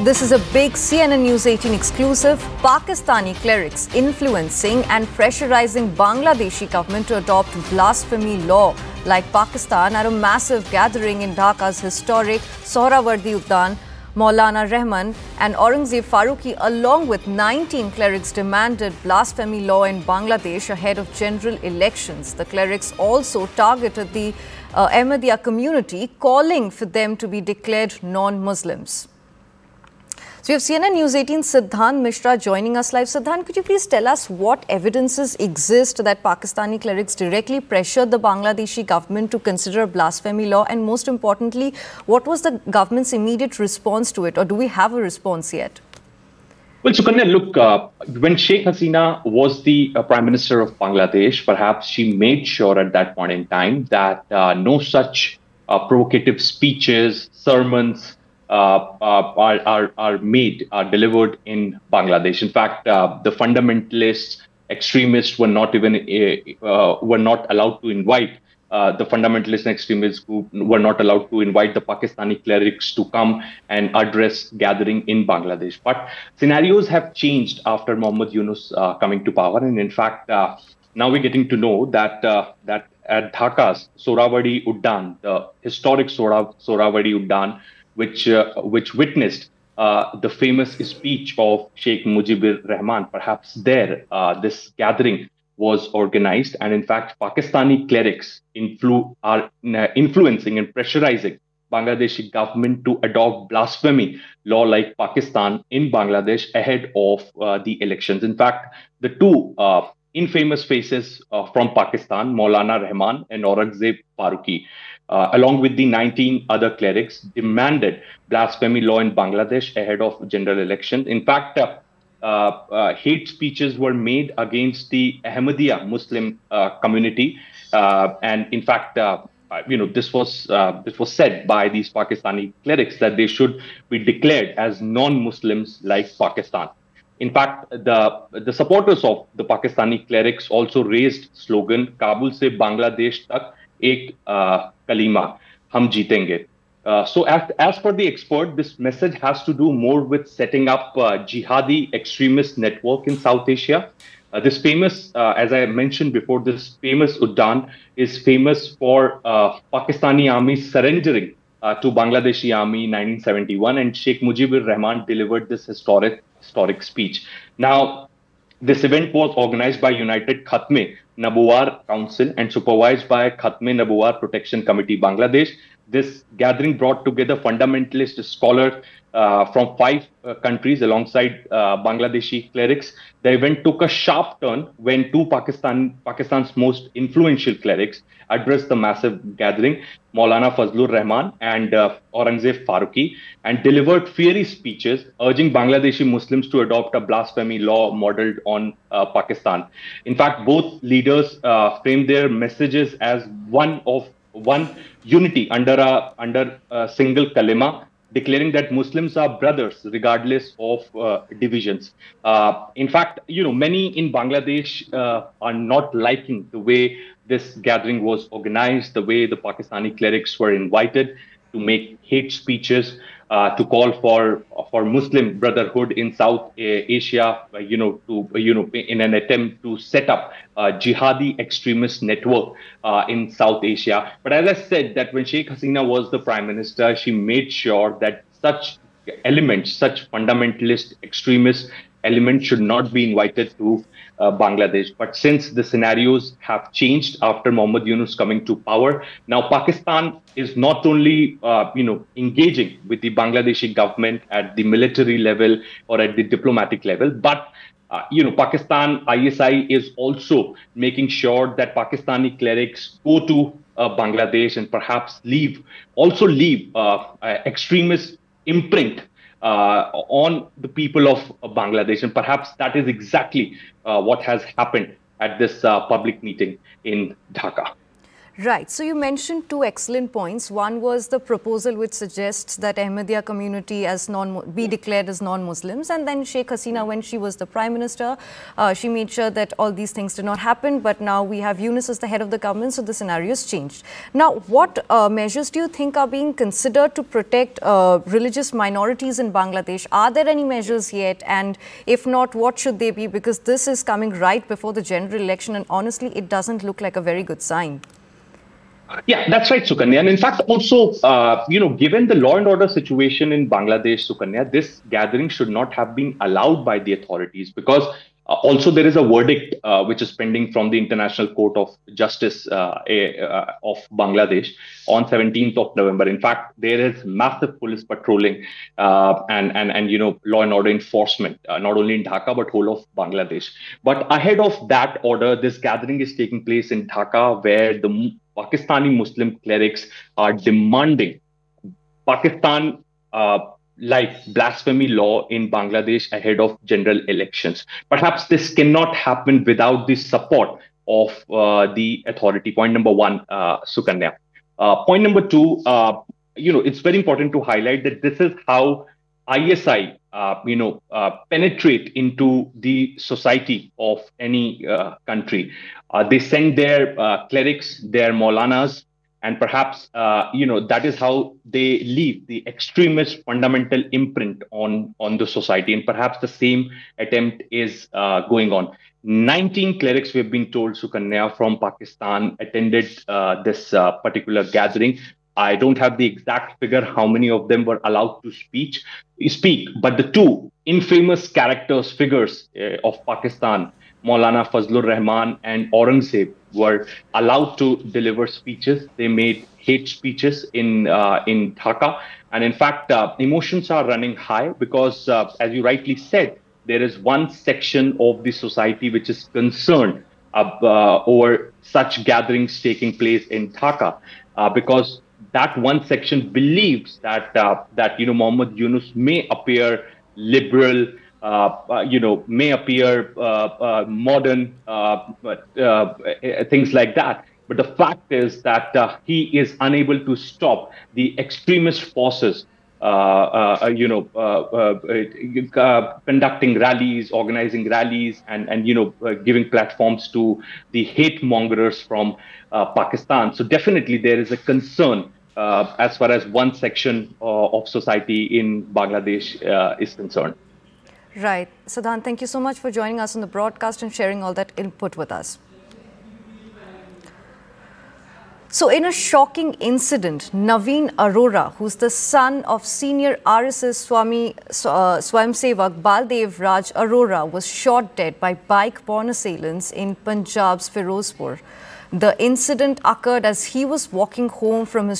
This is a big CNN News 18 exclusive. Pakistani clerics influencing and pressurizing Bangladeshi government to adopt blasphemy law like Pakistan at a massive gathering in Dhaka's historic Sohrawardi Udyan. Maulana Rahman and Aurangzeb Farooqi along with 19 clerics demanded blasphemy law in Bangladesh ahead of general elections. The clerics also targeted the Ahmadiyya community, calling for them to be declared non-Muslims. So we have CNN News 18 Siddhant Mishra joining us live. Siddhant, could you please tell us what evidences exist that Pakistani clerics directly pressured the Bangladeshi government to consider a blasphemy law? And most importantly, what was the government's immediate response to it? Or do we have a response yet? Well, Sukanya, look, when Sheikh Hasina was the Prime Minister of Bangladesh, perhaps she made sure at that point in time that no such provocative speeches, sermons, are delivered in Bangladesh. In fact, the fundamentalists, extremists were not allowed to invite the fundamentalist and extremist group were not allowed to invite the Pakistani clerics to come and address gathering in Bangladesh. But scenarios have changed after Muhammad Yunus coming to power, and in fact, now we're getting to know that that at Dhaka's Sohrawardi Udyan, the historic Sohrawardi Udyan, which witnessed the famous speech of Sheikh Mujibur Rahman. Perhaps there, this gathering was organized, and in fact, Pakistani clerics are influencing and pressurizing Bangladeshi government to adopt blasphemy law like Pakistan in Bangladesh ahead of the elections. In fact, the two infamous faces from Pakistan, Maulana Rahman and Aurangzeb Farooqi, along with the 19 other clerics, demanded blasphemy law in Bangladesh ahead of general elections. In fact, hate speeches were made against the Ahmadiyya Muslim community, and in fact, this was said by these Pakistani clerics that they should be declared as non-Muslims like Pakistan. In fact, the supporters of the Pakistani clerics also raised slogan "Kabul se Bangladesh tak ek kalima, hum jeetenge." So as per the expert, this message has to do more with setting up jihadi extremist network in South Asia. This famous, as I mentioned before, this famous Udyan is famous for Pakistani army surrendering to Bangladeshi army in 1971, and Sheikh Mujibur Rahman delivered this historic speech. Now, this event was organized by United Khatme Nabuwar Council and supervised by Khatme Nabuwar Protection Committee Bangladesh. This gathering brought together fundamentalist scholars from 5 countries alongside Bangladeshi clerics. The event took a sharp turn when two Pakistan's most influential clerics addressed the massive gathering, Maulana Fazlur Rahman and Aurangzeb Farooqi, and delivered fiery speeches urging Bangladeshi Muslims to adopt a blasphemy law modeled on Pakistan. In fact, both leaders framed their messages as one unity under a single kalima, declaring that Muslims are brothers regardless of divisions. In fact, many in Bangladesh are not liking the way this gathering was organized, the way the Pakistani clerics were invited to make hate speeches, to call for Muslim brotherhood in South Asia, in an attempt to set up a jihadi extremist network in South Asia. But as I said, that when Sheikh Hasina was the Prime Minister, she made sure that such elements, such fundamentalist extremist elements should not be invited to Bangladesh. But since the scenarios have changed after Muhammad Yunus coming to power, now Pakistan is not only engaging with the Bangladeshi government at the military level or at the diplomatic level, but Pakistan ISI is also making sure that Pakistani clerics go to Bangladesh and perhaps leave extremist imprint on the people of Bangladesh. And perhaps that is exactly what has happened at this public meeting in Dhaka. Right. So you mentioned two excellent points. One was the proposal which suggests that Ahmadiyya community be declared as non-Muslims. And then Sheikh Hasina, when she was the Prime Minister, she made sure that all these things did not happen. But now we have Yunus as the head of the government, so the scenario has changed. Now, what measures do you think are being considered to protect religious minorities in Bangladesh? Are there any measures yet? And if not, what should they be? Because this is coming right before the general election. And honestly, it doesn't look like a very good sign. Yeah, that's right, Sukanya. And in fact, also, given the law and order situation in Bangladesh, Sukanya, this gathering should not have been allowed by the authorities because also there is a verdict which is pending from the International Court of Justice of Bangladesh on 17th of November. In fact, there is massive police patrolling and law and order enforcement, not only in Dhaka, but whole of Bangladesh. But ahead of that order, this gathering is taking place in Dhaka, where the Pakistani Muslim clerics are demanding Pakistan like blasphemy law in Bangladesh ahead of general elections. Perhaps this cannot happen without the support of the authority. Point number one, Sukanya. Point number two, it's very important to highlight that this is how ISI, penetrate into the society of any country. They send their clerics, their Maulanas, and perhaps, that is how they leave the extremist fundamental imprint on the society. And perhaps the same attempt is going on. 19 clerics, we've been told, Sukanya, from Pakistan attended this particular gathering. I don't have the exact figure how many of them were allowed to speak, but the two infamous figures of Pakistan, Maulana Fazlur Rahman and Aurangzeb, were allowed to deliver speeches. They made hate speeches in Dhaka. And in fact, emotions are running high because, as you rightly said, there is one section of the society which is concerned over such gatherings taking place in Dhaka because that one section believes that Muhammad Yunus may appear liberal, may appear modern, things like that. But the fact is that he is unable to stop the extremist forces, conducting rallies, organizing rallies, and giving platforms to the hate mongers from Pakistan. So definitely there is a concern as far as one section of society in Bangladesh is concerned. Right. Siddhant, thank you so much for joining us on the broadcast and sharing all that input with us. So in a shocking incident, Naveen Arora, who's the son of senior RSS Swayamsevak Baldev Raj Arora, was shot dead by bike-borne assailants in Punjab's Firozpur. The incident occurred as he was walking home from his